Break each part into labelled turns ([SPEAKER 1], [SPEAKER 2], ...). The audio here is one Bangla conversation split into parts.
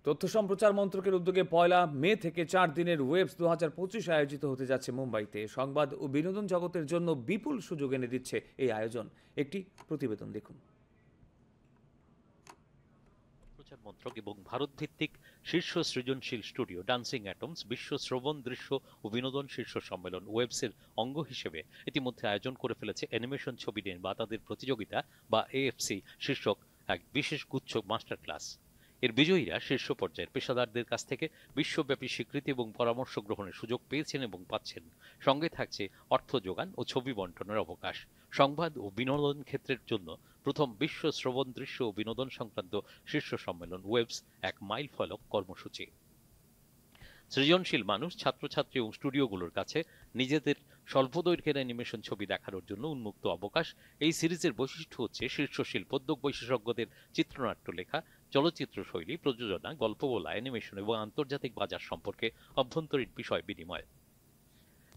[SPEAKER 1] তথ্য সম্প্রচার মন্ত্রকের উদ্যোগে 1 মে থেকে 4 দিনের ওয়েবস 2025 আয়োজিত হতে যাচ্ছে মুম্বাইতে। সংবাদ ও বিনোদন জগতের জন্য বিপুল সুযোগ এনে দিচ্ছে এই আয়োজন। একটি প্রতিবেদন দেখুন।
[SPEAKER 2] প্রচার মন্ত্রক এবং ভারত ভিত্তিক শীর্ষ সৃজনশীল স্টুডিও ডান্সিং অ্যাটমস বিশ্ব শ্রবণ দৃশ্য ও বিনোদন শীর্ষ সম্মেলন ওয়েবসের অঙ্গ হিসেবে ইতিমধ্যে আয়োজন করে ফেলেছে অ্যানিমেশন ছবি নির্মাতাদের প্রতিযোগিতা বা এএফসি শীর্ষক এক বিশেষ গুচ্ছ মাস্টার ক্লাস। এর বিজয়ীরা শীর্ষ পর্যায়ের পেশাদারদের কাছ থেকে বিশ্বব্যাপী স্বীকৃতি এবং পরামর্শ গ্রহণের সুযোগ পেয়েছেন এবং পাচ্ছেন। সঙ্গে থাকছে অর্থ যোগান ও ছবি বন্টনের অবকাশ। সংবাদ ও বিনোদন ক্ষেত্রের জন্য প্রথম বিশ্ব শ্রবণ দৃশ্য ও বিনোদন সংক্রান্ত শীর্ষ সম্মেলন ওয়েবস এক মাইল ফলক কর্মসূচি। সৃজনশীল মানুষ, ছাত্রছাত্রী এবং স্টুডিওগুলোর কাছে নিজেদের স্বল্প দৈর্ঘ্যের অ্যানিমেশন ছবি দেখানোর জন্য উন্মুক্ত অবকাশ। এই সিরিজের বৈশিষ্ট্য হচ্ছে শীর্ষ শিল্পোদ্যোগ বিশেষজ্ঞদের চিত্রনাট্য লেখা, চলচ্চিত্র শৈলী, প্রযোজনা, গল্প বলা, অ্যানিমেশন এবং আন্তর্জাতিক বাজার সম্পর্কে অভ্যন্তরীণ বিষয় বিনিময়।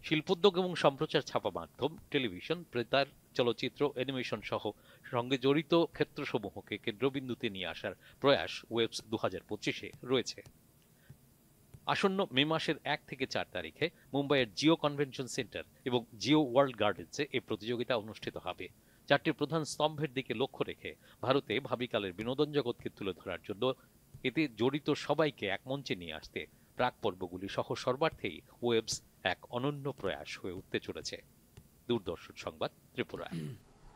[SPEAKER 2] শিল্পোদ্যোগ এবং সম্প্রচার ছাপা মাধ্যম, টেলিভিশন, বেতার, চলচ্চিত্র, অ্যানিমেশন সহ সঙ্গে জড়িত ক্ষেত্রসমূহকে কেন্দ্রবিন্দুতে নিয়ে আসার প্রয়াস ওয়েবস 2025-এ রয়েছে। আসন্ন মে মাসের 1 থেকে 4 তারিখে মুম্বাইয়ের জিও কনভেনশন সেন্টার এবং জিও ওয়ার্ল্ড গার্ডেন্সে এই প্রতিযোগিতা অনুষ্ঠিত হবে। 4টি প্রধান স্তম্ভের দিকে লক্ষ্য রেখে ভারতে ভাবিকালের বিনোদন জগৎকে তুলে ধরার জন্য এতে জড়িত সবাইকে এক মঞ্চে নিয়ে আসতে প্রাক পর্বগুলি সহ সর্বার্থেই ওয়েবস এক অনন্য প্রয়াস হয়ে উঠতে চলেছে। দূরদর্শন সংবাদ, ত্রিপুরা।